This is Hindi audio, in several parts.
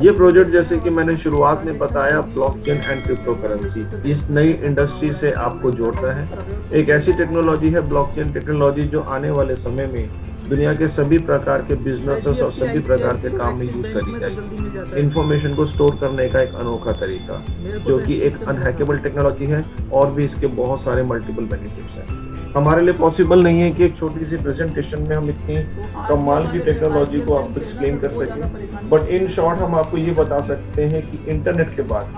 ये प्रोजेक्ट जैसे कि मैंने शुरुआत में बताया ब्लॉकचेन एंड क्रिप्टो करेंसी इस नई इंडस्ट्री से आपको जोड़ता है। एक ऐसी टेक्नोलॉजी है ब्लॉकचेन टेक्नोलॉजी जो आने वाले समय में दुनिया के सभी प्रकार के बिजनेसेस और सभी प्रकार के काम में यूज करी जाएगी। इंफॉर्मेशन को स्टोर करने का एक अनोखा तरीका जो कि एक अनहैकेबल टेक्नोलॉजी है और भी इसके बहुत सारे मल्टीपल बेनिफिट्स हैं। हमारे लिए पॉसिबल नहीं है कि एक छोटी सी प्रेजेंटेशन में हम इतनी कमाल की टेक्नोलॉजी को आपको एक्सप्लेन कर सकें, बट इन शॉर्ट हम आपको ये बता सकते हैं कि इंटरनेट के बाद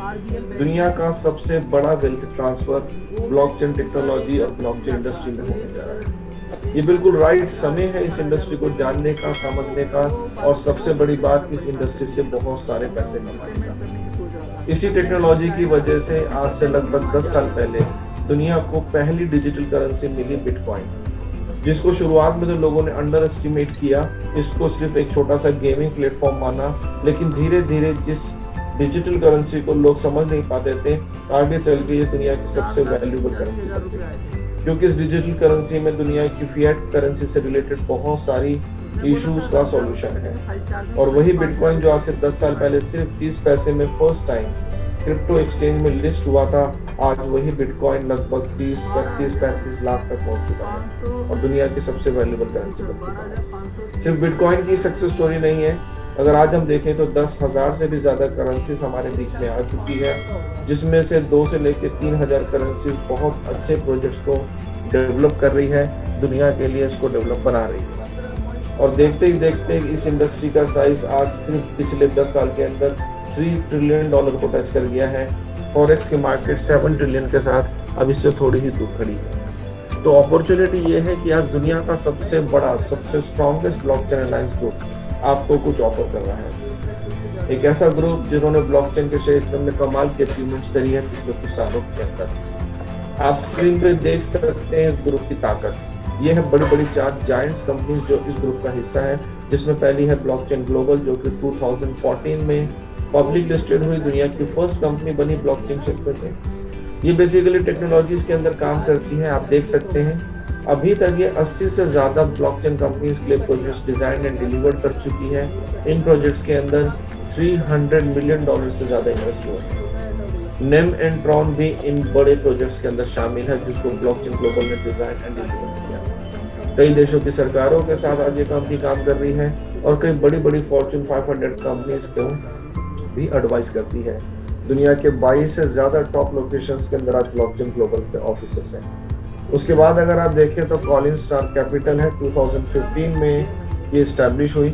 दुनिया का सबसे बड़ा वेल्थ ट्रांसफर ब्लॉकचेन टेक्नोलॉजी और ब्लॉकचेन इंडस्ट्री में होने जा रहा है। ये बिल्कुल राइट समय है इस इंडस्ट्री को जानने का, समझने का, और सबसे बड़ी बात इस इंडस्ट्री से बहुत सारे पैसे कमाने का। इसी टेक्नोलॉजी की वजह से आज से लगभग 10 साल पहले दुनिया को पहली डिजिटल करेंसी मिली बिटकॉइन, जिसको शुरुआत में तो लोगों ने अंडर एस्टिमेट किया, इसको सिर्फ एक छोटा सा गेमिंग प्लेटफॉर्म माना, लेकिन धीरे धीरे जिस डिजिटल करेंसी को लोग समझ नहीं पाते थे, आगे चल के ये दुनिया की सबसे वैल्यूएबल करेंसी बन गई, क्योंकि इस डिजिटल करेंसी में दुनिया की फिएट करेंसी से रिलेटेड बहुत सारी इश्यूज का सॉल्यूशन है। और वही बिटकॉइन जो आज से 10 साल पहले सिर्फ 30 पैसे में फर्स्ट टाइम क्रिप्टो एक्सचेंज में लिस्ट हुआ था, आज वही बिटकॉइन लगभग 30, 32, 35 लाख तक पहुंच चुका है और दुनिया की सबसे वैल्यूएबल करेंसी बन चुका है। सिर्फ बिटकॉइन की सक्सेस स्टोरी नहीं है, अगर आज हम देखें तो 10,000 से भी ज्यादा करेंसीज हमारे बीच में आ चुकी है, जिसमें से 2 से लेकर 3,000 करेंसीज बहुत अच्छे प्रोजेक्ट्स को डेवलप कर रही है, दुनिया के लिए इसको डेवलप बना रही है। और देखते ही देखते इस इंडस्ट्री का साइज आज सिर्फ पिछले 10 साल के अंदर $3 ट्रिलियन को टच कर गया है। फॉरेक्स की मार्केट 7 ट्रिलियन के साथ अब इससे थोड़ी ही दूर खड़ी है। तो अपॉर्चुनिटी ये है कि आज दुनिया का सबसे बड़ा, सबसे स्ट्रॉन्गेस्ट ब्लॉकचेन अलायंस ग्रुप आपको कुछ ऑफर कर रहा है। एक ऐसा ग्रुप जिन्होंने ब्लॉकचेन के क्षेत्र में कमाल की अचीवमेंट्स करी है पिछले कुछ सालों के अंदर। आप स्क्रीन पे देख सकते हैं इस ग्रुप की ताकत। ये है बड़ी बड़ी 4 जायंट्स कंपनीज जो इस ग्रुप का हिस्सा है, जिसमें पहली है ब्लॉकचेन ग्लोबल, जो कि 2014 में पब्लिक लिस्टेड हुई, दुनिया की फर्स्ट कंपनी बनी ब्लॉकचेन क्षेत्र से। ये बेसिकली टेक्नोलॉजीज के अंदर काम करती है। आप देख सकते हैं अभी तक ये 80 से ज्यादा ब्लॉकचेन कंपनीज के लिए प्रोजेक्ट्स डिजाइन एंड डिलीवर कर चुकी है। इन प्रोजेक्ट्स के अंदर $300 मिलियन से ज्यादा इन्वेस्ट हुए हैं। नेम एंड ट्रॉन भी इन बड़े प्रोजेक्ट्स के अंदर शामिल है, जिसको ब्लॉकचेन ग्लोबल ने डिजाइन एंड डिलीवर किया। कई देशों की सरकारों के साथ आज ये कंपनी काम कर रही है और कई बड़ी बड़ी फॉर्च्यून 500 कंपनीज को भी एडवाइस करती है। दुनिया के 22 से ज्यादा टॉप लोकेशंस के अंदर आज ब्लॉकचेन ग्लोबल के ऑफिसेस हैं। उसके बाद अगर आप देखें तो कॉलिंस स्टार कैपिटल है, 2015 में ये एस्टैब्लिश हुई।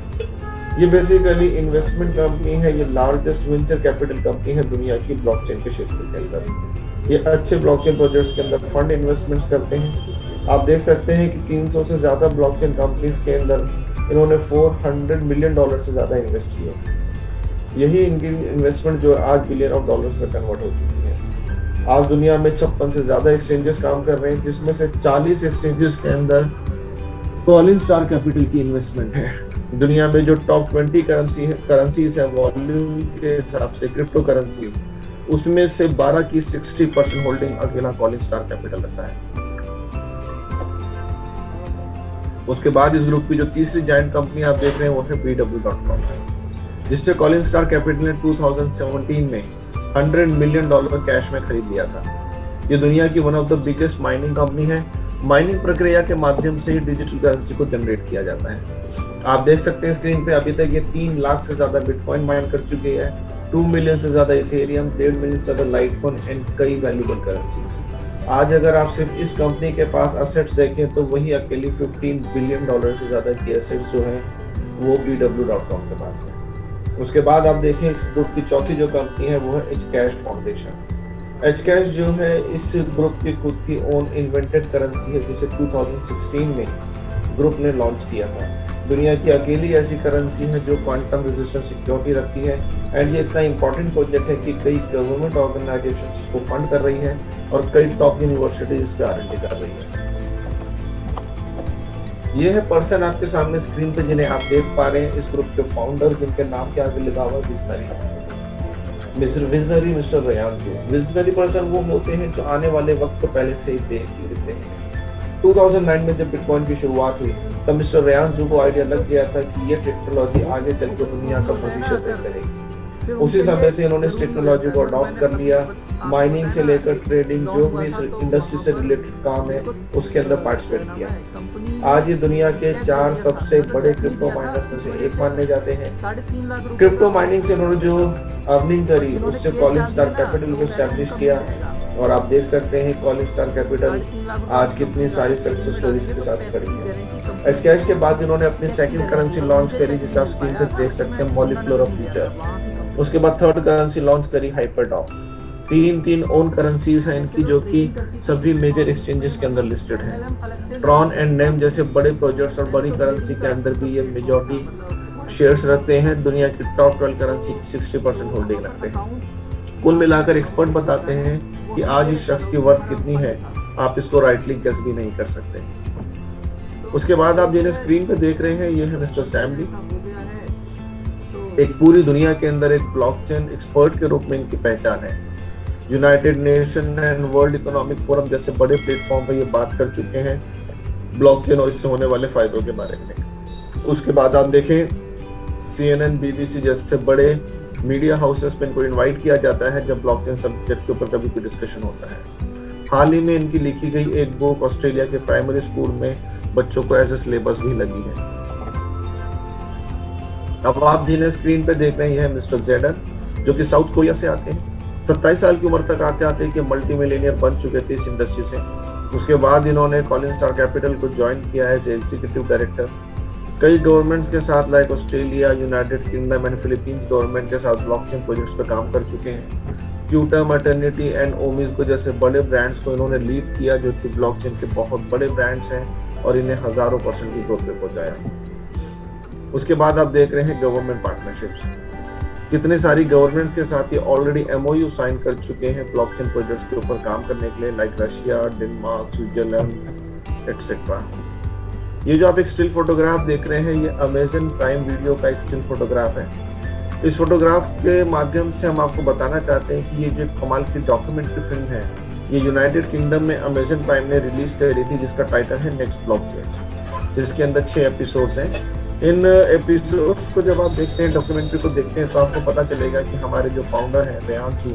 ये बेसिकली इन्वेस्टमेंट कंपनी है, ये लार्जेस्ट वेंचर कैपिटल कंपनी है दुनिया की ब्लॉकचेन के क्षेत्र के अंदर। ये अच्छे ब्लॉकचेन प्रोजेक्ट्स के अंदर फंड इन्वेस्टमेंट्स करते हैं। आप देख सकते हैं कि 300 से ज्यादा ब्लॉकचेन कंपनीज के अंदर इन्होंने $400 मिलियन से ज्यादा इन्वेस्ट किए। यही इनकी इन्वेस्टमेंट जो आज $1 बिलियन में कन्वर्ट हो चुकी है। आज दुनिया में 56 से ज्यादा एक्सचेंजेस काम कर रहे हैं, जिसमें से 40 एक्सचेंजेस के अंदर कॉलिन स्टार कैपिटल की इन्वेस्टमेंट है। दुनिया में जो टॉप 20 करेंसीज है वॉल्यूम के हिसाब से क्रिप्टो करेंसी, उसमें से 12 की 60% होल्डिंग अकेला कॉलिन स्टार कैपिटल रखता है। उसके बाद इस ग्रुप की जो तीसरी जायंट कंपनी आप देख रहे हैं वो है BW.com, जिससे कॉलिन स्टार कैपिटल ने 2017 में $100 मिलियन कैश में खरीद लिया था। ये दुनिया की one of the biggest mining company है। माइनिंग प्रक्रिया के माध्यम से ही डिजिटल करेंसी को जनरेट किया जाता है। आप देख सकते हैं स्क्रीन पे अभी तक ये 3 लाख से ज्यादा बिटकॉइन माइन कर चुकी है, 2 मिलियन से ज्यादा इथेरियम, 1.5 मिलियन से ज्यादा लाइटकॉइन एंड कई वैल्यूएबल करेंसीज। आज अगर आप सिर्फ इस कंपनी के पास असेट्स देखें तो वही अकेली $15 बिलियन से ज्यादा की असेट्स जो है वो BW.com के पास है। उसके बाद आप देखें इस ग्रुप की चौथी जो कंपनी है वो है एचकैश फाउंडेशन। एचकैश जो है इस ग्रुप की खुद की ओन इन्वेंटेड करेंसी है, जिसे 2016 में ग्रुप ने लॉन्च किया था। दुनिया की अकेली ऐसी करेंसी है जो क्वांटम रेजिस्टेंट सिक्योरिटी रखती है एंड ये इतना इंपॉर्टेंट प्रोजेक्ट है कि कई गवर्नमेंट ऑर्गेनाइजेशंस इसको फंड कर रही है और कई टॉप यूनिवर्सिटीज इस पे R&D कर रही है। ये है पर्सन आपके सामने स्क्रीन पे जिन्हें आप देख पा रहे हैं, इस ग्रुप के फाउंडर, जिनके नाम के आगे लिखा हुआ विजनरी मिस्टर रेयान जू। विजनरी पर्सन वो होते हैं जो आने वाले वक्त को पहले से ही देख लेते हैं। 2009 में जब बिटकॉइन की शुरुआत हुई तब मिस्टर रेयान जू को आइडिया लग गया था कि ये टेक्नोलॉजी आगे चलकर दुनिया का भविष्य तय करेगी। उसी समय से इन्होंने इस टेक्नोलॉजी को अडॉप्ट कर लिया। माइनिंग से लेकर ट्रेडिंग, जो भी इस इंडस्ट्री से रिलेटेड काम है उसके अंदर पार्टिसिपेट किया। आज ये दुनिया के 4 सबसे बड़े क्रिप्टो माइनर्स में से एक माने जाते हैं। क्रिप्टो माइनिंग से इन्होंने जो अर्निंग करी उससे कॉलिन स्टार कैपिटल को एस्टैब्लिश किया, और आप देख सकते हैं कॉलिन स्टार कैपिटल आज कितनी सारी सक्सेस स्टोरीज के साथ खड़ी है। एसकैश के बाद इन्होंने अपनी सेकंड करेंसी लॉन्च करी, जिसे आप स्क्रीन पर देख सकते हैं, मॉलिक्यूलर ऑफ फ्यूचर। उसके बाद थर्ड करेंसी लॉन्च करी, हाइपरडॉग। तीन ओन करेंसीज हैं इनकी, जो कि सभी मेजर एक्सचेंजेस के अंदर लिस्टेड हैं। ट्रॉन एंड नेम जैसे बड़े प्रोजेक्ट्स और बड़ी करेंसी के अंदर भी ये मेजॉरिटी शेयर्स रखते हैं। दुनिया की टॉप 12 करेंसी की 60% होल्डिंग रखते हैं। कुल मिलाकर एक्सपर्ट बताते हैं कि आज इस शख्स की वर्थ कितनी है, आप इसको राइटली गेस भी नहीं कर सकते। उसके बाद आप जिन्हें स्क्रीन पे देख रहे हैं, ये है मिस्टर सैम ली। एक पूरी दुनिया के अंदर एक ब्लॉकचेन एक्सपर्ट के रूप में इनकी पहचान है। United nation and world economic forum जैसे बड़े प्लेटफॉर्म पर ये बात कर चुके हैं ब्लॉकचेन और इससे होने वाले फायदों के बारे में। उसके बाद आप देखें CNN, BBC जैसे बड़े मीडिया हाउसेस पे इनको इनवाइट किया जाता है जब ब्लॉकचेन सब्जेक्ट के ऊपर कभी कोई डिस्कशन होता है। हाल ही में इनकी लिखी गई एक बुक ऑस्ट्रेलिया के प्राइमरी स्कूल में बच्चों को एज ए सिलेबस भी लगी है। अब आप जिन्हें स्क्रीन पे देख रहे हैं मिस्टर जेडन, जो कि साउथ कोरिया से आते हैं। 27 साल की उम्र तक आते आते कि मल्टी मिलियनियर बन चुके थे इस इंडस्ट्री से। उसके बाद इन्होंने कॉलिन स्टार कैपिटल को ज्वाइन किया एज एग्जीक्यूटिव डायरेक्टर। कई गवर्नमेंट्स के साथ like Australia, United kingdom and Philippines government के साथ ब्लॉकचेन प्रोजेक्ट्स पर काम कर चुके हैं। क्यूटा, मैटरनिटी एंड ओमिस को जैसे बड़े ब्रांड्स को इन्होंने लीड किया, जो कि ब्लॉकचेन के बहुत बड़े ब्रांड्स हैं और इन्हें हजारों % की ग्रोथ पे पहुंचाया। उसके बाद आप देख रहे हैं गवर्नमेंट पार्टनरशिप्स। कितने सारी गवर्नमेंट्स के साथ ये ऑलरेडी MOU साइन कर चुके हैं ब्लॉकचेन प्रोजेक्ट्स के ऊपर काम करने के लिए, like Russia, Denmark, Switzerland etcetera. ये जो आप एक स्टिल फोटोग्राफ देख रहे हैं, ये अमेजन प्राइम वीडियो का एक स्टिल फोटोग्राफ है। इस फोटोग्राफ के माध्यम से हम आपको बताना चाहते हैं कि ये जो कमाल की डॉक्यूमेंट्री फिल्म है, ये यूनाइटेड किंगडम में अमेजन प्राइम ने रिलीज करी थी, जिसका टाइटल है नेक्स्ट ब्लॉकचेन, जिसके अंदर 6 एपिसोड्स हैं। इन एपिसोड्स को जब आप देखते हैं, डॉक्यूमेंट्री को देखते हैं, तो आपको पता चलेगा कि हमारे जो फाउंडर हैं रेयान चू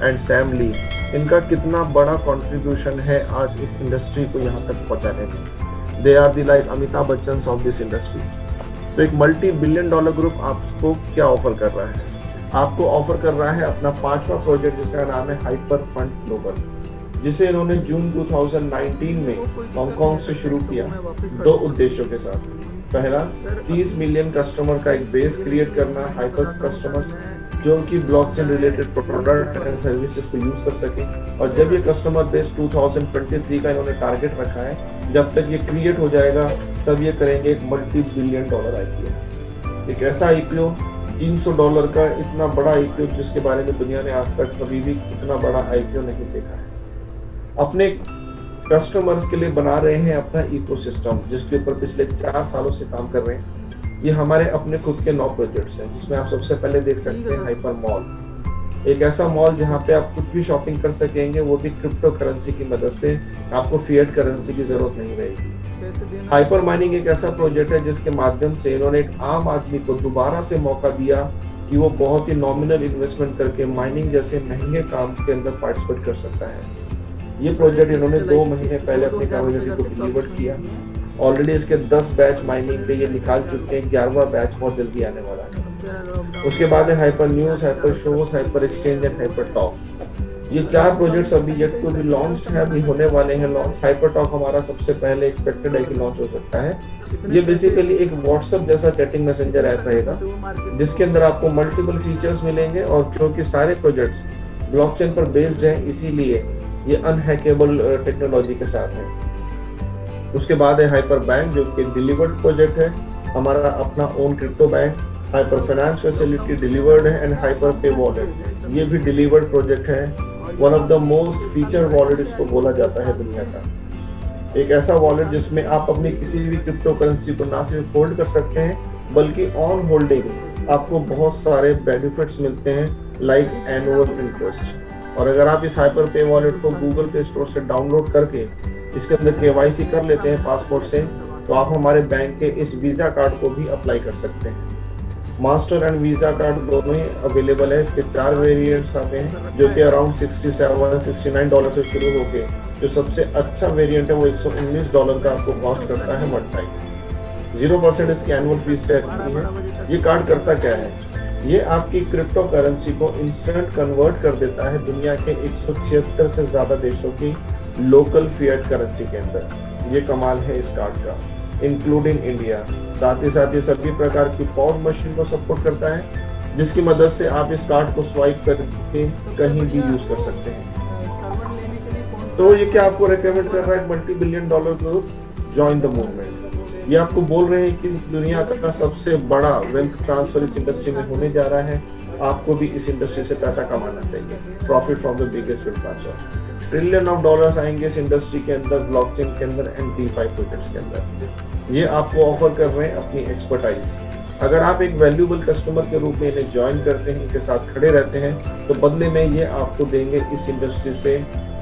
एंड सैम ली, इनका कितना बड़ा कंट्रीब्यूशन है आज इस इंडस्ट्री को यहाँ तक पहुँचाने में। They are the like Amitabh Bachchan of this industry. तो एक $multi-billion ग्रुप आपको क्या ऑफर कर रहा है? आपको ऑफर कर रहा है अपना 5वां प्रोजेक्ट, जिसका नाम है हाइपर फंड ग्लोबल, जिसे इन्होंने जून 2019 में हांगकांग से शुरू किया 2 उद्देश्यों के साथ। पहला, 30 मिलियन कस्टमर का एक बेस क्रिएट करना, हाइपर कस्टमर्स जो कि blockchain related product and services को यूज कर सके। और जब ये कस्टमर बेस 2023 का इन्होंने टारगेट रखा है, जब तक ये क्रिएट हो जाएगा तब ये करेंगे एक $multi-billion IPO। एक ऐसा IPO $300 का, इतना बड़ा IPO जिसके बारे में दुनिया ने आज तक कभी भी इतना बड़ा IPO नहीं देखा है। अपने कस्टमर्स के लिए बना रहे हैं अपना इकोसिस्टम, जिसके ऊपर पिछले 4 सालों से काम कर रहे हैं। ये हमारे अपने खुद के 9 प्रोजेक्ट्स हैं, जिसमें आप सबसे पहले देख सकते हैं हाइपर मॉल। एक ऐसा मॉल जहां पे आप कुछ भी शॉपिंग कर सकेंगे, वो भी क्रिप्टो करेंसी की मदद से। आपको फिएट करेंसी की जरूरत नहीं रहेगी। हाइपर माइनिंग एक ऐसा प्रोजेक्ट है जिसके माध्यम से इन्होंने एक आम आदमी को दोबारा से मौका दिया कि वो बहुत ही नॉमिनल इन्वेस्टमेंट करके माइनिंग जैसे महंगे काम के अंदर पार्टिसिपेट कर सकता है। ये प्रोजेक्ट इन्होंने 2 महीने पहले अपनी कम्युनिटी को डिलीवर किया। ऑलरेडी इसके 10 बैच माइनिंग पे ये निकाल चुके हैं, 11वां बैच बहुत जल्दी आने वाला है। उसके बाद है hyper news, hyper shows, hyper exchange and hyper talk. ये 4 प्रोजेक्ट्स अभी येट टू बी लॉन्च्ड है, अभी होने वाले हैं लॉन्च। हाइपर टॉक हमारा सबसे पहले एक्सपेक्टेड है कि लॉन्च हो सकता है। ये बेसिकली एक व्हाट्सएप जैसा चैटिंग मैसेंजर ऐप रहेगा, जिसके अंदर आपको मल्टीपल फीचर्स मिलेंगे। और क्योंकि सारे प्रोजेक्ट्स ब्लॉकचेन पर बेस्ड हैं, इसीलिए ये अनहैकेबल टेक्नोलॉजी के साथ है। उसके बाद है हाइपर बैंक, जो कि डिलीवर्ड प्रोजेक्ट है, हमारा अपना own crypto bank. Hyper finance facility delivered है एंड हाइपर पे वॉलेट, ये भी डिलीवर्ड प्रोजेक्ट है। One of the most feature wallet इसको बोला जाता है दुनिया का। एक ऐसा वॉलेट जिसमें आप अपनी किसी भी क्रिप्टो करेंसी को ना सिर्फ होल्ड कर सकते हैं, बल्कि ऑन होल्डिंग आपको बहुत सारे बेनिफिट्स मिलते हैं, लाइक एनुअल इंटरेस्ट। और अगर आप इस हाइपर पे वॉलेट को गूगल प्ले स्टोर से डाउनलोड करके इसके अंदर KYC कर लेते हैं पासपोर्ट से, तो आप हमारे बैंक के इस वीज़ा कार्ड को भी अप्लाई कर सकते हैं। मास्टर एंड वीजा कार्ड दोनों ही अवेलेबल है। इसके 4 वेरिएंट्स आते हैं जो कि अराउंड $67-69 से शुरू होके जो सबसे अच्छा वेरिएंट है वो $119 का आपको कॉस्ट करता है वन टाइम। 0% इसकी एनुअल फीस रहती है। ये कार्ड करता क्या है, ये आपकी क्रिप्टो करेंसी को इंस्टेंट कन्वर्ट कर देता है दुनिया के 176 से ज्यादा देशों की लोकल फिएट करेंसी के अंदर। ये कमाल है इस कार्ड का, इंक्लूडिंग इंडिया। साथ ही सभी प्रकार की पॉड मशीन को सपोर्ट करता है, जिसकी मदद से आप इस कार्ड को स्वाइप करके कहीं भी यूज कर सकते हैं। तो ये क्या आपको रेकमेंड कर रहा है, $multi-billion group join the movement. ये आपको बोल रहे हैं कि दुनिया का सबसे बड़ा वेल्थ ट्रांसफर इस इंडस्ट्री में होने जा रहा है। आपको भी इस इंडस्ट्री से पैसा कमाना चाहिए। Profit from the biggest wealth transfer, trillion of dollars आएंगे इस इंडस्ट्री के अंदर, ब्लॉकचेन के अंदर एंड DeFi प्रोजेक्ट्स के अंदर। ये आपको ऑफर कर रहे हैं अपनी एक्सपर्टाइज। अगर आप एक वैल्यूएबल कस्टमर के रूप में इन्हें ज्वाइन करते हैं, इनके साथ खड़े रहते हैं, तो बदले में ये आपको देंगे इस इंडस्ट्री से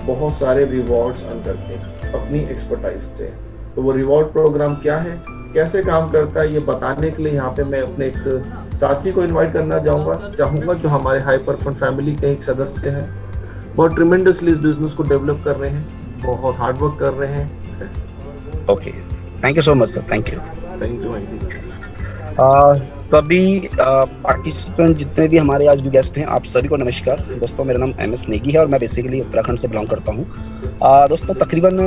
बहुत सारे रिवॉर्ड्स अर्न करके अपनी एक्सपर्टाइज से। तो वो रिवॉर्ड प्रोग्राम क्या है, कैसे काम करता है, ये बताने के लिए यहाँ पे मैं अपने एक साथी को इनवाइट करना चाहूँगा जो हमारे हाइपर फंड फैमिली के एक सदस्य हैं। बहुत ट्रिमेंडसली इस बिजनेस को डेवलप कर रहे हैं, बहुत हार्ड वर्क कर रहे हैं। Okay, thank you so much sir. Thank you. सभी पार्टिसिपेंट जितने भी हमारे आज गेस्ट हैं, आप सभी को नमस्कार। दोस्तों मेरा नाम MS नेगी है और मैं बेसिकली उत्तराखंड से बिलोंग करता हूँ। दोस्तों तकरीबन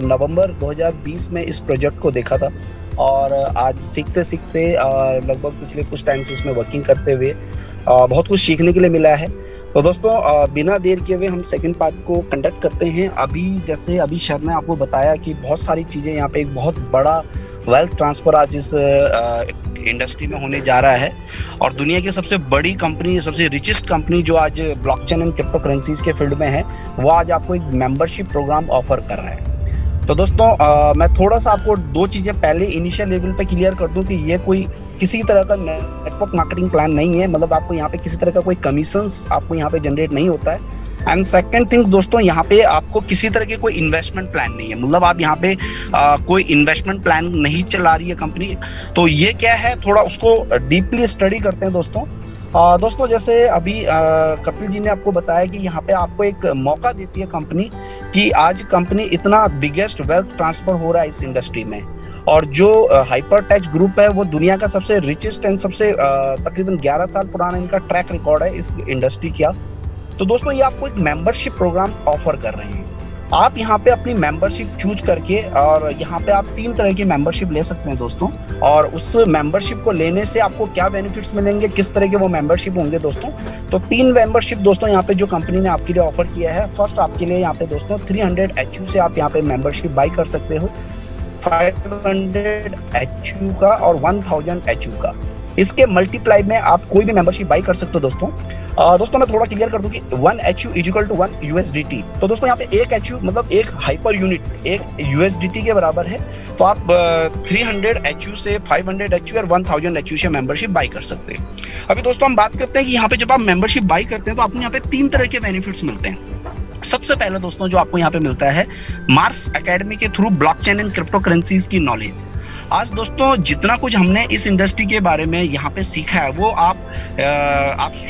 नवंबर 2020 में इस प्रोजेक्ट को देखा था और आज सीखते सीखते लगभग पिछले कुछ टाइम से इसमें वर्किंग करते हुए बहुत कुछ सीखने के लिए मिला है। तो दोस्तों बिना देर किए हुए हम सेकंड पार्ट को कंडक्ट करते हैं। अभी सर ने आपको बताया कि बहुत सारी चीज़ें यहाँ पे एक बहुत बड़ा वेल्थ ट्रांसफर आज इस इंडस्ट्री में होने जा रहा है और दुनिया की सबसे बड़ी कंपनी, सबसे रिचेस्ट कंपनी जो आज ब्लॉकचेन एंड क्रिप्टो करेंसीज के फील्ड में है, वो आज आपको एक मेंबरशिप प्रोग्राम ऑफर कर रहा है। तो दोस्तों मैं थोड़ा सा आपको दो चीज़ें पहले इनिशियल लेवल पे क्लियर कर दूं कि ये कोई किसी तरह का नेटवर्क मार्केटिंग प्लान नहीं है। मतलब आपको यहाँ पे किसी तरह का कोई कमीशंस आपको यहाँ पे जनरेट नहीं होता है। एंड सेकंड थिंग्स दोस्तों, यहाँ पे आपको किसी तरह के कोई इन्वेस्टमेंट प्लान नहीं है। मतलब आप यहाँ पे कोई इन्वेस्टमेंट प्लान नहीं चला रही है कंपनी। तो ये क्या है, थोड़ा उसको डीपली स्टडी करते हैं दोस्तों। दोस्तों जैसे अभी कपिल जी ने आपको बताया कि यहाँ पे आपको एक मौका देती है कंपनी कि आज कंपनी इतना बिगेस्ट वेल्थ ट्रांसफर हो रहा है इस इंडस्ट्री में, और जो हाइपरटेच ग्रुप है वो दुनिया का सबसे रिचेस्ट एंड सबसे तकरीबन 11 साल पुराना इनका ट्रैक रिकॉर्ड है इस इंडस्ट्री का। तो दोस्तों ये आपको एक मेंबरशिप प्रोग्राम ऑफर कर रहे हैं। आप यहाँ पे अपनी मेंबरशिप चूज करके, और यहाँ पे आप 3 तरह की मेंबरशिप ले सकते हैं दोस्तों। और उस मेंबरशिप को लेने से आपको क्या बेनिफिट्स मिलेंगे, किस तरह के वो मेंबरशिप होंगे दोस्तों। तो 3 मेंबरशिप दोस्तों यहाँ पे जो कंपनी ने आपके लिए ऑफर किया है। फर्स्ट आपके लिए यहाँ पे दोस्तों 300 HU से आप यहाँ पे मेंबरशिप बाई कर सकते हो, 500 HU का और 1000 HU का। इसके मल्टीप्लाई में आप कोई भी मेंबरशिप बाई कर सकते हो दोस्तों। दोस्तों मैं थोड़ा क्लियर कर दूं कि 1 HU = 1 USDT। तो दोस्तों यहाँ पे 1 HU मतलब एक हाइपर यूनिट 1 USDT के बराबर है। तो आप 300 HU से 500 HU और 1000 HU से मेंबरशिप बाई कर सकते हैं। अभी दोस्तों हम बात करते हैं कि यहाँ पे जब आप मेंबरशिप बाई करते हैं तो आपको यहाँ पे 3 तरह के बेनिफिट्स मिलते हैं। सबसे पहले दोस्तों जो आपको यहाँ पे मिलता है, मार्स एकेडमी के through blockchain and crypto currencies की नॉलेज। आज दोस्तों जितना कुछ हमने इस इंडस्ट्री के बारे में यहाँ पे सीखा है वो आप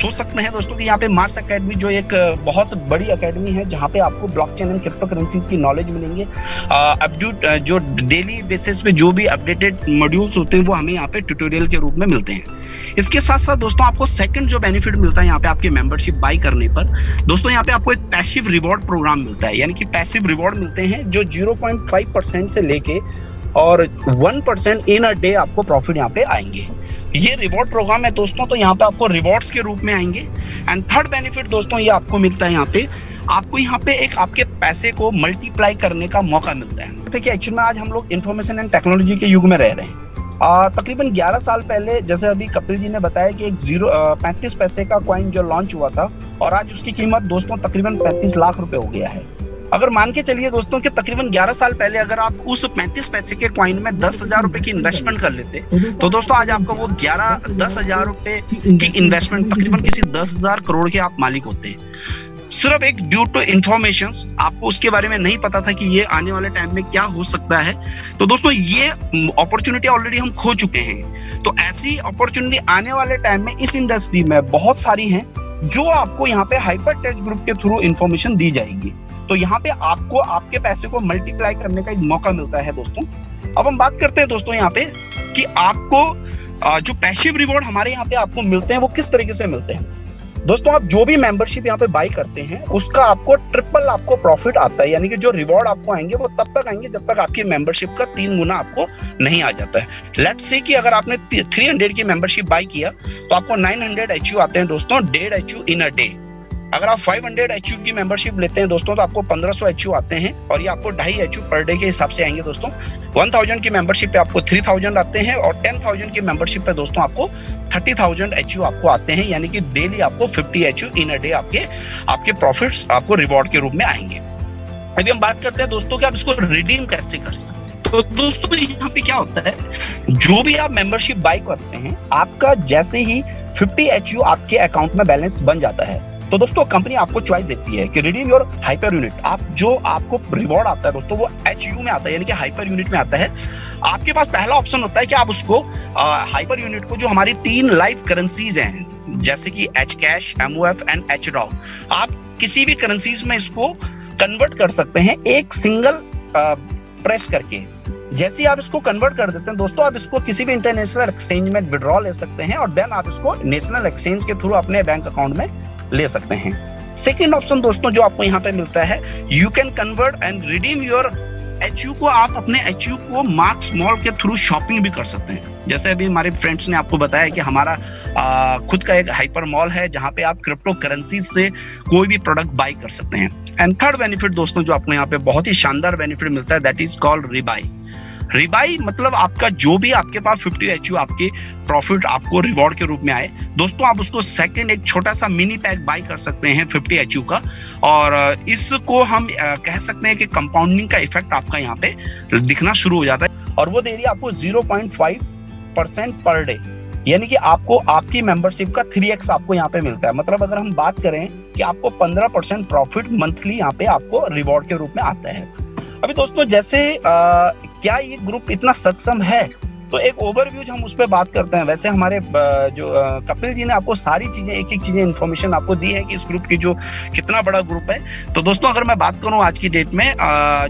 सोच सकते हैं दोस्तों कि यहाँ पे मार्स एकेडमी जो एक बहुत बड़ी एकेडमी है जहाँ पे आपको ब्लॉकचेन एंड क्रिप्टो करेंसीज की नॉलेज मिलेंगे। जो डेली बेसिस पे जो भी अपडेटेड मॉड्यूल्स होते हैं वो हमें यहाँ पे ट्यूटोरियल के रूप में मिलते हैं। इसके साथ साथ दोस्तों आपको सेकंड जो बेनिफिट मिलता है यहाँ पे आपकी मेंबरशिप बाई करने पर, दोस्तों यहाँ पे आपको एक पैसिव रिवॉर्ड प्रोग्राम मिलता है। यानी कि पैसिव रिवॉर्ड मिलते हैं जो 0.5% से लेके और 1% इन अ डे आपको प्रॉफिट यहाँ पे आएंगे। ये रिवॉर्ड प्रोग्राम है दोस्तों, तो यहाँ पे आपको रिवॉर्ड्स के रूप में आएंगे। एंड थर्ड बेनिफिट दोस्तों ये आपको मिलता है, यहाँ पे आपको यहाँ पे एक आपके पैसे को मल्टीप्लाई करने का मौका मिलता है। देखिए एक्चुअली में आज हम लोग इंफॉर्मेशन एंड टेक्नोलॉजी के युग में रह रहे हैं। तकरीबन 11 साल पहले जैसे अभी कपिल जी ने बताया कि एक 35 पैसे का कॉइन जो लॉन्च हुआ था और आज उसकी कीमत दोस्तों तकरीबन 35 लाख रुपए हो गया है। अगर मान के चलिए दोस्तों कि तकरीबन 11 साल पहले अगर आप उस 35 पैसे के कॉइन में 10,000 रुपए की इन्वेस्टमेंट कर लेते तो दोस्तों आज आपका वो 10,000 रुपए की इन्वेस्टमेंट तकरीबन किसी 10,000 करोड़ के आप मालिक होते हैं। सिर्फ एक ड्यू टू इंफॉर्मेशन, आपको उसके बारे में नहीं पता था कि ये आने वाले टाइम में क्या हो सकता है। तो दोस्तों ये अपॉर्चुनिटी ऑलरेडी हम खो चुके हैं। तो ऐसी अपॉर्चुनिटी आने वाले टाइम में इस इंडस्ट्री में बहुत सारी हैं, जो आपको यहाँ पे हाइपरटेच ग्रुप के थ्रू इंफॉर्मेशन दी जाएगी। तो यहाँ पे आपको आपके पैसे को मल्टीप्लाई करने का एक मौका मिलता है दोस्तों। अब हम बात करते हैं दोस्तों यहाँ पे कि आपको जो पैसिव रिवॉर्ड हमारे यहाँ पे आपको मिलते हैं वो किस तरीके से मिलते हैं। दोस्तों आप जो भी मेंबरशिप यहाँ पे बाई करते हैं उसका आपको ट्रिपल आपको प्रॉफिट आता है, यानी कि जो रिवॉर्ड आपको आएंगे वो तब तक आएंगे जब तक आपकी मेंबरशिप का 3 गुना आपको नहीं आ जाता है। लेट्स से कि अगर आपने 300 की मेंबरशिप बाई किया तो आपको 900 HU आते हैं दोस्तों, 1.5 HU इन अ डे। अगर आप 500 HU की मेंबरशिप लेते हैं दोस्तों तो आपको 1500 HU आते हैं, और ये आपको 2.5 HU पर डे के हिसाब से आएंगे दोस्तों। 1000 की मेंबरशिप पे आपको 3000 आते हैं, और 10,000 की मेंबरशिप पे दोस्तों आपको 30,000 HU आपको आते हैं, यानी कि डेली आपको 50 HU इन अ डे आपके प्रॉफिट्स आपको रिवॉर्ड के रूप में आएंगे। अभी हम बात करते हैं दोस्तों कि आप इसको रिडीम कैसे कर सकते हैं। तो दोस्तों यहाँ पे क्या होता है, जो भी आप मेंबरशिप बाय करते हैं, आपका जैसे ही 50 HU आपके अकाउंट में बैलेंस बन जाता है तो दोस्तों कंपनी आपको चॉइस देती है कि रिडीम योर हाइपर यूनिट। आप जो आपको रिवॉर्ड आता है दोस्तों वो HU में आता है, यानी कि हाइपर यूनिट में आता है। आपके पास पहला ऑप्शन होता है कि आप उसको हाइपर यूनिट को, जो हमारी 3 लाइव करेंसीज हैं जैसे कि H cash, MOF and HDOG, आप किसी भी करेंसीज में इसको कन्वर्ट कर सकते हैं एक सिंगल प्रेस करके। जैसे ही आप इसको कन्वर्ट कर देते हैं दोस्तों, आप इसको किसी भी इंटरनेशनल एक्सचेंज में विड्रॉ ले सकते हैं, और देन आप इसको नेशनल एक्सचेंज के थ्रू अपने बैंक अकाउंट में ले सकते हैं। सेकेंड ऑप्शन दोस्तों जो आपको यहाँ पे मिलता है, you can convert and redeem your HU को। आप अपने HU को मार्क्स मॉल के थ्रू शॉपिंग भी कर सकते हैं। जैसे अभी हमारे फ्रेंड्स ने आपको बताया कि हमारा खुद का एक हाइपर मॉल है जहाँ पे आप क्रिप्टो करेंसी से कोई भी प्रोडक्ट बाई कर सकते हैं। एंड थर्ड बेनिफिट दोस्तों जो आपको यहाँ पे बहुत ही शानदार बेनिफिट मिलता है, दैट इज कॉल्ड रिबाई। रिबाई मतलब आपका जो भी आपके पास 50 HU आपके प्रॉफिट आपको रिवॉर्ड के रूप में आए दोस्तों, आप उसको सेकंड एक छोटा सा मिनी पैक बाई कर सकते हैं 50 HU का, और इसको हम कह सकते हैं कि कंपाउंडिंग का इफेक्ट आपका यहाँ पे दिखना शुरू हो जाता है, और वो दे रही है आपको 0.5% पर डे, यानी कि आपको आपकी मेंबरशिप का 3x आपको यहाँ पे मिलता है। मतलब अगर हम बात करें कि आपको 15% प्रॉफिट मंथली यहाँ पे आपको रिवॉर्ड के रूप में आता है। अभी दोस्तों जैसे क्या ये ग्रुप इतना सक्षम है, तो एक ओवरव्यू हम उस पर बात करते हैं। वैसे हमारे जो कपिल जी ने आपको सारी चीजें एक एक चीजें इन्फॉर्मेशन आपको दी है कि इस ग्रुप की जो कितना बड़ा ग्रुप है। तो दोस्तों अगर मैं बात करूं आज की डेट में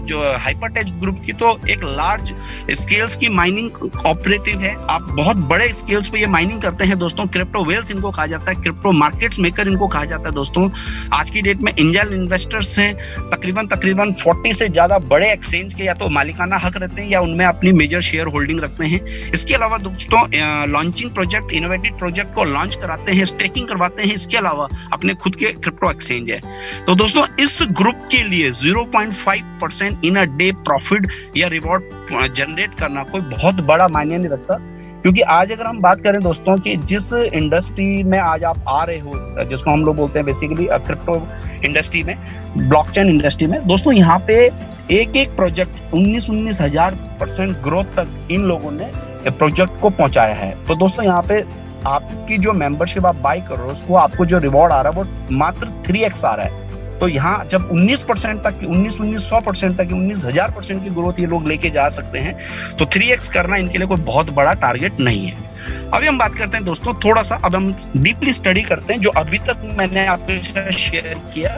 जो हाइपरटेच ग्रुप की, तो एक लार्ज स्केल्स की माइनिंग ऑपरेटिव है। आप बहुत बड़े स्केल्स पे ये माइनिंग करते हैं दोस्तों। क्रिप्टो वेल्स इनको कहा जाता है, क्रिप्टो मार्केट्स मेकर इनको कहा जाता है दोस्तों। आज की डेट में एंजल इन्वेस्टर्स हैं, तकरीबन 40 से ज्यादा बड़े एक्सचेंज के या तो मालिकाना हक रहते हैं या उनमें अपनी मेजर शेयर होल्डिंग रखते हैं। इसके अलावा दोस्तों लॉन्चिंग प्रोजेक्ट, इनोवेटिव प्रोजेक्ट को लॉन्च कराते हैं, स्टेकिंग करवाते हैं। इसके अलावा अपने खुद के क्रिप्टो एक्सचेंज है। तो दोस्तों इस ग्रुप के लिए 0.5% इन अ डे प्रॉफिट या रिवॉर्ड जनरेट करना कोई बहुत बड़ा मायने नहीं रखता, क्योंकि आज अगर हम बात करें दोस्तों कि जिस इंडस्ट्री में आज आप आ रहे हो, जिसको हम लोग बोलते हैं बेसिकली क्रिप्टो इंडस्ट्री में, ब्लॉकचेन इंडस्ट्री में दोस्तों, यहाँ पे एक प्रोजेक्ट 19,000% ग्रोथ तक इन लोगों ने प्रोजेक्ट को पहुंचाया है। तो दोस्तों यहाँ पे आपकी जो मेंबरशिप आप बाई कर रहे हो उसको आपको जो रिवॉर्ड आ रहा है वो मात्र 3x आ रहा है। तो यहाँ जब 19% तक की 100% तक 19,000% की ग्रोथ ये लोग लेके जा सकते हैं, तो 3x करना इनके लिए कोई बहुत बड़ा टारगेट नहीं है। अभी हम बात करते हैं दोस्तों थोड़ा सा, अब हम डीपली स्टडी करते हैं जो अभी तक मैंने आपके साथ शेयर किया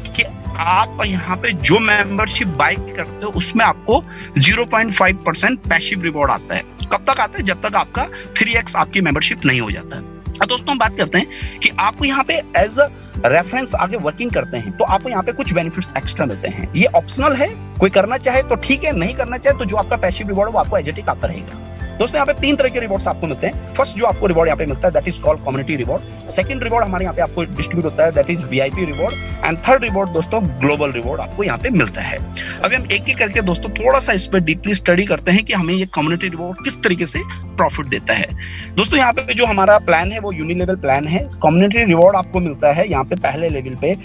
कि आप यहाँ पे जो मेंबरशिप बाय करते हो उसमें आपको 0.5% पैसिव रिवॉर्ड आता है। कब तक आता है? जब तक आपका 3x आपकी मेंबरशिप नहीं हो जाता है। अब दोस्तों हम बात करते हैं कि आपको यहाँ पे एज अ रेफरेंस आगे वर्किंग करते हैं तो आपको यहाँ पे कुछ बेनिफिट्स एक्स्ट्रा मिलते हैं। ये ऑप्शनल है, कोई करना चाहे तो ठीक है, नहीं करना चाहे तो जो आपका पैसिव रिवॉर्ड वो आपको एजेटिक आता रहेगा। दोस्तों यहाँ पे 3 तरह के रिवॉर्ड्स आपको मिलते हैं। फर्स्ट जो आपको रिवॉर्ड यहाँ पे मिलता है that is called community reward. Second reward हमारे यहाँ पे आपको डिस्ट्रीब्यूट होता है that is VIP reward. And third reward दोस्तों ग्लोबल रिवॉर्ड आपको यहाँ पे मिलता है। अभी हम एक एक करके दोस्तों थोड़ा सा इस पर डीपली स्टडी करते हैं कि हमें ये कम्युनिटी रिवॉर्ड किस तरीके से प्रॉफिट देता है। दोस्तों यहाँ पे जो हमारा प्लान है वो यूनिलेवल प्लान है। कम्युनिटी रिवॉर्ड आपको मिलता है यहाँ पे पहले लेवल पे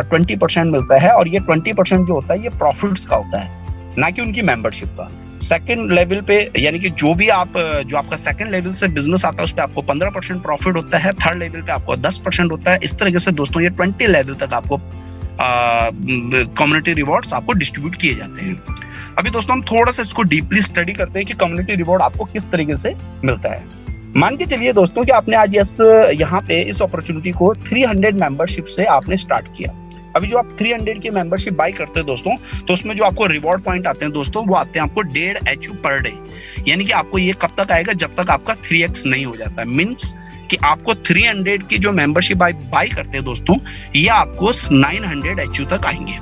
20% मिलता है, और ये 20% जो होता है ये प्रॉफिट्स का होता है, ना कि उनकी मेंबरशिप का। सेकंड लेवल पे, यानी कि जो आपका सेकंड लेवल से बिजनेस आता है उस पे आपको 15% प्रॉफिट होता है, थर्ड लेवल पे आपको 10% होता है। इस तरीके से दोस्तों ये 20 लेवल तक आपको कम्युनिटी रिवॉर्ड्स आपको डिस्ट्रीब्यूट किए जाते हैं। अभी दोस्तों हम थोड़ा सा इसको डीपली स्टडी करते हैं कि कम्युनिटी रिवॉर्ड आपको किस तरीके से मिलता है। मान के चलिए दोस्तों कि आपने आज यहाँ पे इस अपॉर्चुनिटी को 300 मेंबरशिप से आपने स्टार्ट किया। अभी जो आप 300 की मेंबरशिप बाय करते हैं दोस्तों, तो उसमें जो आपको रिवॉर्ड पॉइंट आते हैं दोस्तों, वो आते हैं आपको 1.5 HU पर डे। यानी कि आपको ये कब तक आएगा, जब तक आपका 3x नहीं हो जाता है। मीन्स कि आपको 300 की जो मेंबरशिप बाय करते हैं दोस्तों, ये आपको 900 HU तक आएंगे।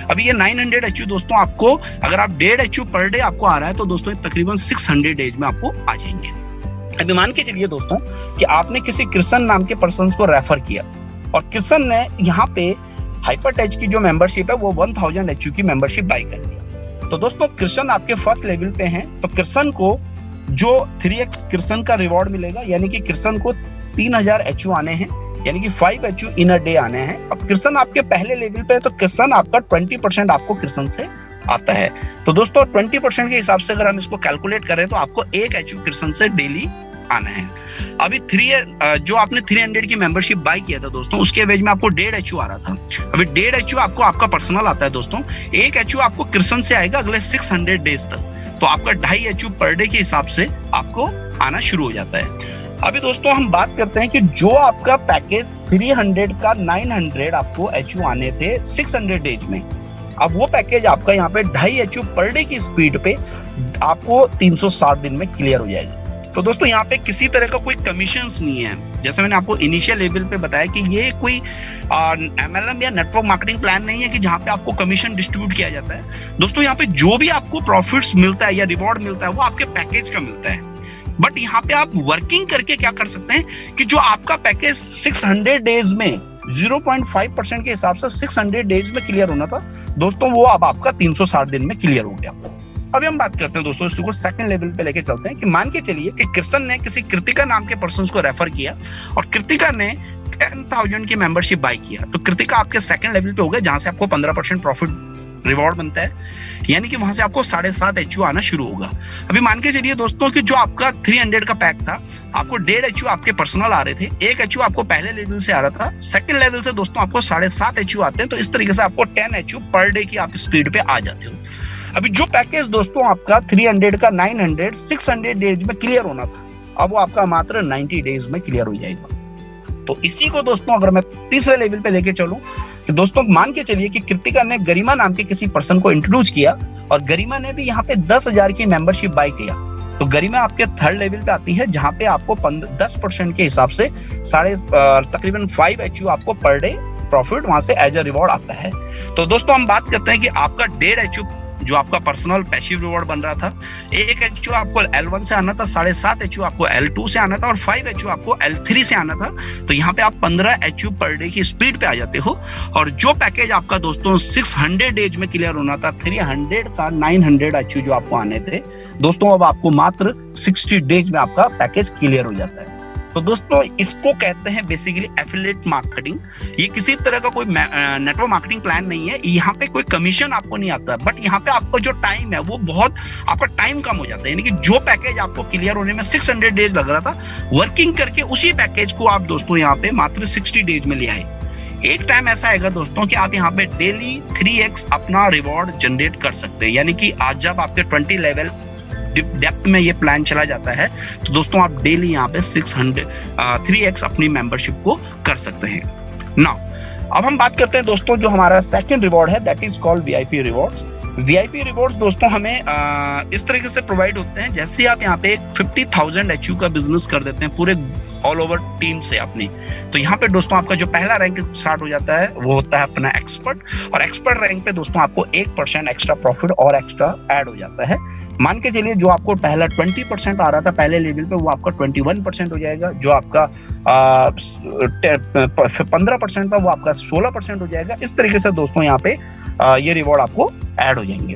अभी ये 900 HU दोस्तों आपको, अगर आप 1.5 HU पर डे आपको आ रहा है तो दोस्तों तकरीबन 600 डेज में आपको आ जाएंगे। अभी मान के चलिए दोस्तों कि आपने किसी कृष्ण नाम के पर्सन को रेफर किया और कृष्ण ने यहाँ पे हाइपरटेच की जो मेंबरशिप है वो 1000 HU की मेंबरशिप बाय कर लिया। तो दोस्तों कृष्ण आपके फर्स्ट लेवल पे हैं, तो कृष्ण को जो 3x कृष्ण का रिवॉर्ड मिलेगा, यानी कि कृष्ण को 3000 HU आने हैं, यानी कि 5 HU इन अ डे आने हैं। अब कृष्ण आपके पहले लेवल पे है तो कृष्ण आपका 20% आपको कृष्ण से आता है। तो दोस्तों 20% के हिसाब से अगर हम इसको कैलकुलेट करें तो आपको 1 HU कृष्ण से डेली आना है। अभी जो आपने 300 की मेंबरशिप बाय किया था दोस्तों, उसके एवज में आपको 1.5 HU आ रहा था। अभी 1.5 HU आपको आपका पर्सनल आता है दोस्तों, 1 HU आपको कृष्ण से आएगा अगले 600 डेज तक। तो आपका 2.5 HU पर डे के हिसाब से आपको आना शुरू हो जाता है। अभी दोस्तों हम बात करते हैं कि जो आपका पैकेज 300 का 900 आपको HU आने थे 600 डेज में, अब वो पैकेज आपका यहाँ पे 2.5 HU पर डे की स्पीड पे आपको 360 दिन में क्लियर हो जाएगा। तो दोस्तों यहाँ पे किसी तरह का कोई कमीशंस नहीं है। जैसे मैंने आपको इनिशियल लेवल पे बताया कि ये कोई MLM या नेटवर्क मार्केटिंग प्लान नहीं है कि जहाँ पे आपको कमीशन डिस्ट्रीब्यूट किया जाता है। दोस्तों यहाँ पे जो भी आपको प्रॉफिट्स मिलता है या रिवॉर्ड मिलता है वो आपके पैकेज का मिलता है। बट यहाँ पे आप वर्किंग करके क्या कर सकते हैं कि जो आपका पैकेज 600 डेज में 0.5% के हिसाब से 600 डेज में क्लियर होना था दोस्तों, वो अब आपका 360 दिन में क्लियर हो गया। अभी हम बात करते हैं दोस्तों इसको सेकंड लेवल पे लेके चलते हैं कि मान के चलिए कि कृष्ण ने किसी कृतिका नाम के पर्सन को रेफर किया और कृतिका ने 10,000 की मेंबरशिप बाय किया। तो कृतिका आपके सेकंड लेवल पे हो गया जहां से आपको 15% प्रॉफिट रिवॉर्ड बनता है, यानी कि वहां से आपको 7.5 HU आना शुरू होगा। अभी मान के चलिए दोस्तों कि जो आपका 300 का पैक था, आपको 1.5 HU आपके पर्सनल आ रहे थे, 1 HU आपको पहले लेवल से आ रहा था, सेकंड लेवल से दोस्तों आपको 7.5 HU आते हैं। तो इस तरीके से आपको 10 HU पर डे की आप स्पीड पे आ जाते हो। अभी जो पैकेज दोस्तों आपका 300 का 900 600 डेज में क्लियर होना था, अब वो आपका मात्र 90 डेज में क्लियर हो जाएगा। तो इसी को दोस्तों अगर मैं तीसरे लेवल पे लेके चलूं कि दोस्तों मान के चलिए कि कृतिका ने गरिमा नाम के किसी पर्सन को इंट्रोड्यूस किया और गरिमा ने भी यहाँ पे 10,000 की मेंबरशिप बाय किया। तो गरिमा आपके थर्ड लेवल पे आती है जहां पे आपको 10% के हिसाब से तकरीबन 5 HU आपको पर डे प्रॉफिट वहां से एज अ रिवॉर्ड आता है। तो दोस्तों हम बात करते हैं कि आपका 1.5 HU जो आपका पर्सनल पैसिव रिवॉर्ड बन रहा था, 1 HU आपको L1 से आना था, 7.5 HU आपको L2 से आना था और 5 HU आपको L3 से आना था। तो यहाँ पे आप 15 HU पर डे की स्पीड पे आ जाते हो। और जो पैकेज आपका दोस्तों 600 डेज में क्लियर होना था, 300 का 900 HU जो आपको आने थे दोस्तों, अब आपको मात्र 60 डेज में आपका पैकेज क्लियर हो जाता है। तो दोस्तों इसको कहते हैं बेसिकली एफिलिएट मार्केटिंग। ये किसी तरह का कोई नेटवर्क मार्केटिंग प्लान नहीं है, यहाँ पे कोई कमीशन आपको नहीं आता, बट यहाँ पे आपका जो टाइम है वो बहुत आपका टाइम कम हो जाता है। यानी कि जो पैकेज आपको क्लियर होने में 600 डेज लग रहा था, वर्किंग करके उसी पैकेज को आप दोस्तों यहाँ पे मात्र 60 डेज में ले आए। एक टाइम ऐसा आएगा दोस्तों कि आप यहाँ पे डेली 3x अपना रिवॉर्ड जनरेट कर सकते हैं। यानी कि आज जब आपके 20 लेवल डेप्थ में ये प्लान चला जाता है तो दोस्तों आप डेली यहाँ पे 3x अपनी मेंबरशिप को कर सकते हैं। नाउ अब हम बात करते हैं दोस्तों जो हमारा सेकंड रिवॉर्ड है, that is called VIP rewards. VIP rewards दोस्तों हमें इस तरीके से प्रोवाइड होते हैं जैसे आप यहाँ पे 50,000 HU का बिजनेस कर देते हैं पूरे ऑल ओवर टीम से अपनी। तो यहाँ पे दोस्तों आपका जो पहला रैंक स्टार्ट हो जाता है वो होता है अपना एक्सपर्ट, और एक्सपर्ट रैंक पे दोस्तों आपको 1% एक्स्ट्रा प्रॉफिट और एक्स्ट्रा ऐड हो जाता है। मान के चलिए जो आपको पहला 20% आ रहा था पहले लेवल पे, वो आपका 21% हो जाएगा। जो आपका 15% था वो आपका 16% हो जाएगा। इस तरीके से दोस्तों यहाँ पे ये रिवॉर्ड आपको ऐड हो जाएंगे।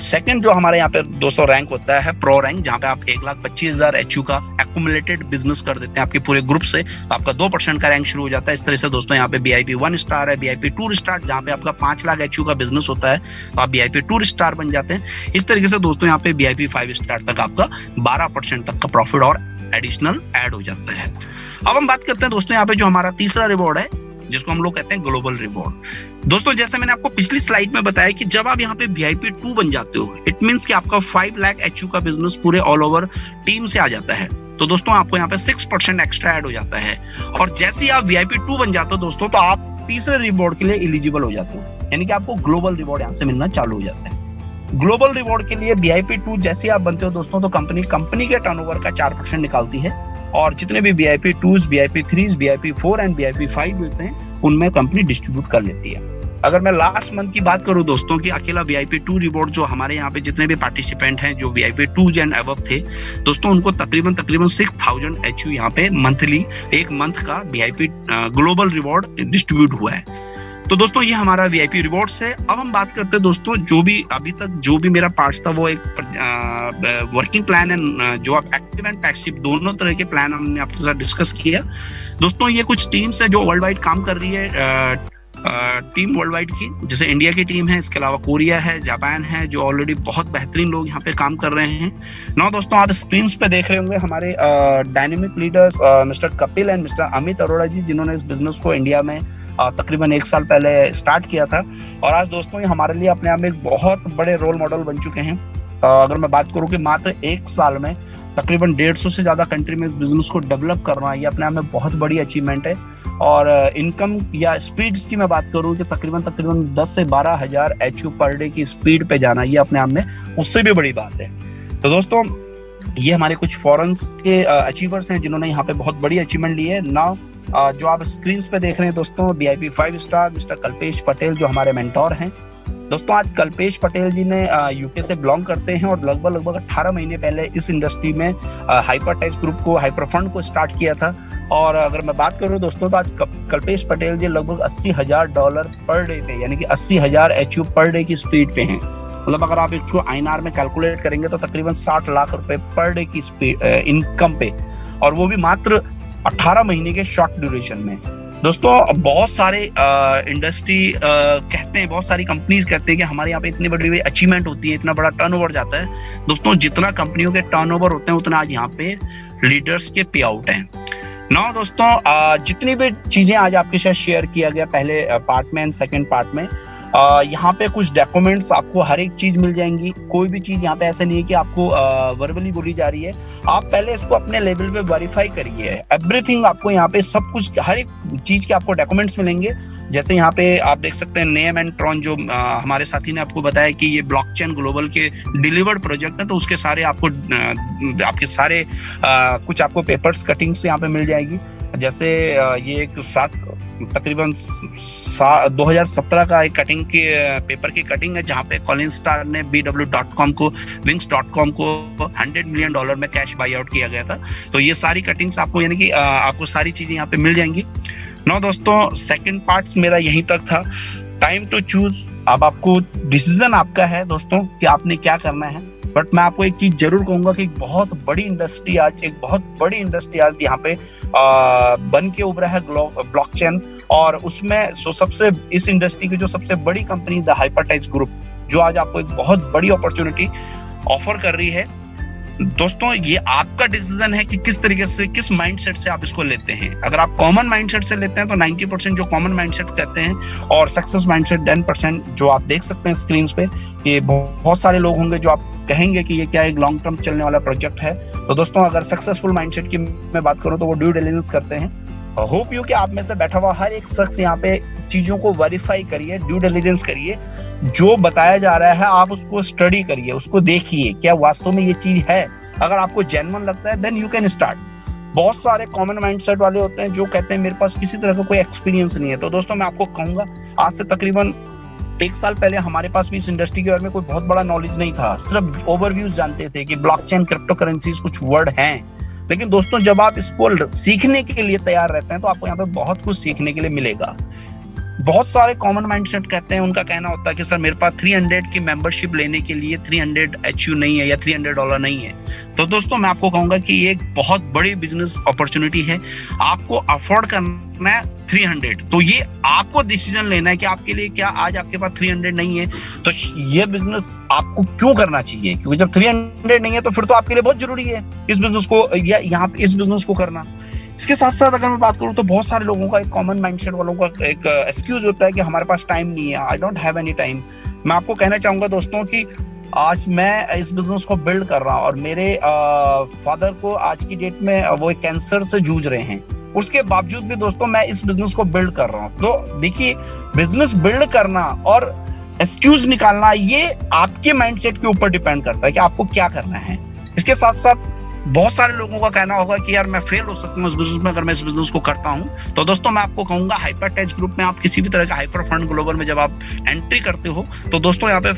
सेकंड जो हमारे यहाँ पे दोस्तों रैंक होता है प्रो रैंक, जहाँ पे आप 1,25,000 HU का एक्युमुलेटेड बिजनेस कर देते हैं आपके पूरे ग्रुप से, आपका 2% का रैंक शुरू हो जाता है। इस तरह से दोस्तों यहाँ पे BIP 1 स्टार है, BIP 2 स्टार, जहाँ पे आपका 5 लाख HU का बिजनेस होता है तो आप BIP 2 स्टार बन जाते हैं। इस तरीके से दोस्तों यहाँ पे BIP 5 स्टार तक आपका 12% तक का प्रॉफिट और एडिशनल ऐड हो जाता है। अब हम बात करते हैं दोस्तों यहाँ पे जो हमारा तीसरा रिवॉर्ड है, जिसको हम लोग कहते हैं ग्लोबल रिवॉर्ड। दोस्तों जैसे मैंने आपको पिछली स्लाइड में बताया कि जब आप यहाँ पे VIP 2 बन जाते हो, इट मींस कि आपका 5 लाख HU का बिजनेस पूरे ऑल ओवर टीम से आ जाता है। तो दोस्तों आपको यहाँ पे 6% एक्स्ट्रा ऐड हो जाता है। और जैसे ही आप VIP 2 बन जाते हो दोस्तों, तो आप तीसरे रिवॉर्ड के लिए एलिजिबल हो जाते हो, यानी कि आपको ग्लोबल रिवॉर्ड यहाँ से मिलना चालू हो जाता है। ग्लोबल रिवॉर्ड के लिए VIP 2 जैसे आप बनते हो दोस्तों, तो कंपनी के टर्नओवर का 4% निकालती है, और जितने भी VIP 2s, VIP 3s, VIP 4 and VIP 5 होते हैं उनमें कंपनी डिस्ट्रीब्यूट कर लेती है। अगर मैं लास्ट मंथ की बात करूं दोस्तों कि अकेला VIP 2 रिवॉर्ड जो हमारे यहाँ पे जितने भी पार्टिसिपेंट हैं जो VIP 2 एंड अबव थे दोस्तों, उनको तकरीबन 6,000 HU यहाँ पे मंथली, एक मंथ का VIP ग्लोबल रिवॉर्ड डिस्ट्रीब्यूट हुआ है। तो दोस्तों ये हमारा VIP रिवॉर्ड्स है। अब हम बात करते हैं दोस्तों, जो भी अभी तक जो भी मेरा पार्ट्स था वो एक वर्किंग प्लान है, जो आप एक्टिव एंड पैसिव दोनों तरह के प्लान हमने आपके साथ डिस्कस किया। दोस्तों ये कुछ टीम्स है जो वर्ल्ड वाइड काम कर रही है, टीम वर्ल्ड वाइड की, जैसे इंडिया की टीम है, इसके अलावा कोरिया है, जापान है, जो ऑलरेडी बहुत बेहतरीन लोग यहाँ पे काम कर रहे हैं। ना दोस्तों आप स्क्रीन पे देख रहे होंगे हमारे dynamic leaders mister Kapil and mister Amit Arora ji, जिन्होंने इस बिजनेस को इंडिया में तकरीबन 1 साल पहले स्टार्ट किया था। और आज दोस्तों ये हमारे लिए अपने आप में एक बहुत बड़े रोल मॉडल बन चुके हैं। अगर मैं बात करूँ कि मात्र 1 साल में तकरीबन 150 से ज्यादा कंट्री में इस बिजनेस को डेवलप करना, ये अपने आप में बहुत बड़ी अचीवमेंट है। और इनकम या स्पीड्स की मैं बात करूं कि तकरीबन 10 से 12 हजार HU पर डे की स्पीड पे जाना, ये अपने आप में उससे भी बड़ी बात है। तो दोस्तों ये हमारे कुछ फॉरेन्स के अचीवर्स हैं जिन्होंने यहाँ पे बहुत बड़ी अचीवमेंट ली है। नाउ जो आप स्क्रीन पे देख रहे हैं दोस्तों, BIP 5 star mister Kalpesh Patel जो हमारे मेंटोर हैं। दोस्तों आज कल्पेश पटेल जी ने यूके से बिलोंग करते हैं और लगभग 18 महीने पहले इस इंडस्ट्री में हाइपरटेच ग्रुप को, हाइपरफंड को स्टार्ट किया था। और अगर मैं बात करूं दोस्तों, तो आज कल्पेश पटेल जी लगभग $80,000 पर डे पे, यानी कि 80,000 HU पर डे की स्पीड पे हैं। मतलब अगर आप इसको INR में कैलकुलेट करेंगे तो तकरीबन 60 लाख रुपए पर डे की स्पीड इनकम पे, और वो भी मात्र 18 महीने के शॉर्ट ड्यूरेशन में। दोस्तों बहुत सारे इंडस्ट्री कहते हैं, बहुत सारी कंपनीज कहते हैं कि हमारे यहाँ पे इतनी बड़ी बड़ी अचीवमेंट होती है, इतना बड़ा टर्नओवर जाता है। दोस्तों जितना कंपनियों के टर्नओवर होते हैं उतना आज यहाँ पे लीडर्स के पे आउट हैं। ना दोस्तों जितनी भी चीजें आज आपके साथ शेयर किया गया पहले पार्ट में एंड सेकंड पार्ट में, यहाँ पे कुछ डॉक्यूमेंट्स आपको हर एक चीज मिल जाएंगी। कोई भी चीज यहाँ पे ऐसा नहीं है कि आपको वर्बली बोली जा रही है, आप पहले इसको अपने लेवल पे वेरीफाई करिए। एवरीथिंग आपको यहाँ पे सब कुछ, हर एक चीज के आपको डॉक्यूमेंट्स मिलेंगे। जैसे यहाँ पे आप देख सकते हैं नेम एंड ट्रॉन, जो हमारे साथी ने आपको बताया कि ये ब्लॉकचेन ग्लोबल के डिलीवर्ड प्रोजेक्ट है, तो उसके सारे आपको आपके सारे कुछ आपको पेपर्स कटिंग्स यहाँ पे मिल जाएगी। जैसे ये एक तकरीबन 2017 का एक कटिंग के पेपर की कटिंग है, जहाँ पे कॉलिन स्टार ने BW.com को, Wings.com को $100 मिलियन में कैश बाई आउट किया गया था। तो ये सारी कटिंग्स आपको, यानी कि आपको सारी चीजें यहाँ पे मिल जाएंगी। नो दोस्तों सेकंड पार्ट मेरा यहीं तक था। टाइम टू चूज, अब आपको डिसीजन आपका है दोस्तों कि आपने क्या करना है। बट मैं आपको एक चीज जरूर कहूंगा कि एक बहुत बड़ी इंडस्ट्री आज यहाँ पे बन के उभरा है ब्लॉकचेन, और उसमें सबसे इस इंडस्ट्री की जो सबसे बड़ी कंपनी द हाइपरटेच ग्रुप, जो आज आपको एक बहुत बड़ी अपॉर्चुनिटी ऑफर कर रही है। दोस्तों ये आपका डिसीजन है कि किस तरीके से, किस माइंडसेट से आप इसको लेते हैं। अगर आप कॉमन माइंडसेट से लेते हैं तो 90% जो कॉमन माइंडसेट कहते हैं, और सक्सेस माइंडसेट 10% जो आप देख सकते हैं स्क्रीन पे, कि बहुत सारे लोग होंगे जो आप कहेंगे कि ये क्या एक लॉन्ग टर्म चलने वाला प्रोजेक्ट है। तो दोस्तों अगर सक्सेसफुल माइंडसेट की मैं बात करूं तो वो ड्यू डिलिजेंस करते हैं। होप यू कि आप में से बैठा हुआ हर एक शख्स यहाँ पे चीजों को वेरीफाई करिए, ड्यू डिलिजेंस करिए, जो बताया जा रहा है आप उसको स्टडी करिए, उसको देखिए क्या वास्तव में ये चीज है। अगर आपको जेन्युइन लगता है देन यू कैन स्टार्ट। बहुत सारे कॉमन माइंडसेट वाले होते हैं जो कहते हैं मेरे पास किसी तरह का कोई एक्सपीरियंस नहीं है। तो दोस्तों मैं आपको कहूंगा, आज से तकरीबन 1 साल पहले हमारे पास भी इस इंडस्ट्री के बारे में कोई बहुत बड़ा नॉलेज नहीं था, सिर्फ ओवरव्यूज जानते थे कि ब्लॉकचेन, क्रिप्टो करेंसीज कुछ वर्ड हैं। लेकिन दोस्तों जब आप इसको सीखने के लिए तैयार रहते हैं तो आपको यहाँ पे बहुत कुछ सीखने के लिए मिलेगा। बहुत सारे कॉमन माइंडसेट कहते हैं, उनका कहना होता है कि सर मेरे पास 300 की मेंबरशिप लेने के लिए 300 HU नहीं है या $300 नहीं है। तो दोस्तों मैं आपको कहूंगा कि ये एक बहुत बड़ी बिजनेस अपॉर्चुनिटी है, आपको अफोर्ड करना है 300। तो ये आपको डिसीजन लेना है कि आपके लिए क्या आज आपके पास 300 नहीं है तो ये बिजनेस आपको क्यों करना चाहिए, क्योंकि जब 300 नहीं है तो फिर तो आपके लिए बहुत जरूरी है इस बिजनेस को या यहाँ पे इस बिजनेस को करना। इसके साथ साथ अगर मैं बात करूं तो बहुत सारे लोगों का एक कॉमन माइंडसेट वालों का एक एक्सक्यूज होता है कि हमारे पास टाइम नहीं है, I don't have any time. मैं आपको कहना चाहूंगा दोस्तों कि आज मैं इस बिजनेस को बिल्ड कर रहा हूं और मेरे फादर को आज की डेट में वो कैंसर से जूझ रहे हैं, उसके बावजूद भी दोस्तों मैं इस बिजनेस को बिल्ड कर रहा हूं। तो देखिए बिजनेस बिल्ड करना और एक्सक्यूज निकालना ये आपके माइंडसेट के ऊपर डिपेंड करता है कि आपको क्या करना है। इसके साथ साथ बहुत सारे लोगों का कहना होगा कि यार मैं फेल हो सकता हूँ इस बिजनेस में अगर मैं इस बिजनेस को करता हूँ। तो दोस्तों मैं आपको कहूंगा हाइपरटेज ग्रुप में आप किसी भी तरह का हाइपर फंड ग्लोबल में जब आप एंट्री करते हो तो दोस्तों यहाँ पे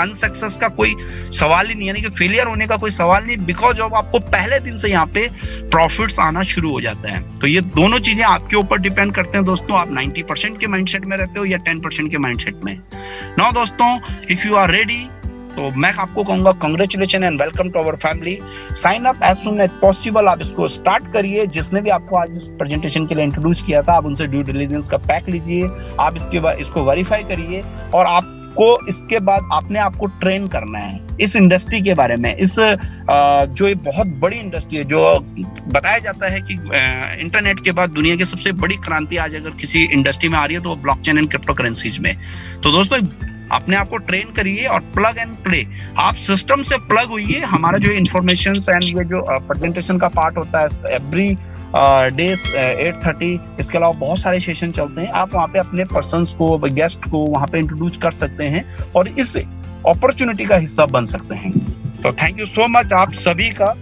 अनसक्सेस का कोई सवाल ही नहीं, यानी कि फेलियर होने का कोई सवाल नहीं, बिकॉज ऑफ आपको पहले दिन से यहाँ पे प्रॉफिट्स आना शुरू हो जाता है। तो ये दोनों चीजें आपके ऊपर डिपेंड करते हैं दोस्तों, आप 90% के माइंडसेट में रहते हो या 10% के माइंडसेट में। नाउ दोस्तों इफ यू आर रेडी तो मैं आपको कहूंगा congratulation and welcome to our family. Sign up as soon as possible, आप इसको स्टार्ट करिए। जिसने भी आपको आज इस प्रेजेंटेशन के लिए इंट्रोड्यूस किया था आप उनसे ड्यू डिलिजेंस का पैक लीजिए, आप इसके बाद इसको वेरीफाई करिए और आपको इसके बाद अपने आप को ट्रेन करना है इस इंडस्ट्री के बारे में। इस जो ये बहुत बड़ी इंडस्ट्री है, जो बताया जाता है कि इंटरनेट के बाद दुनिया की सबसे बड़ी क्रांति आज अगर किसी इंडस्ट्री में आ रही है तो वो ब्लॉकचेन एंड क्रिप्टो करेंसीज में। तो दोस्तों अपने आप को ट्रेन करिए और प्लग एंड प्ले, आप सिस्टम से प्लग हुइए। हमारा जो इन्फॉर्मेशन एंड ये जो प्रेजेंटेशन का पार्ट होता है एवरी डे 8:30, इसके अलावा बहुत सारे सेशन चलते हैं, आप वहाँ पे अपने पर्सन्स को गेस्ट को वहाँ पे इंट्रोड्यूस कर सकते हैं और इस अपॉर्चुनिटी का हिस्सा बन सकते हैं। तो थैंक यू सो मच आप सभी का।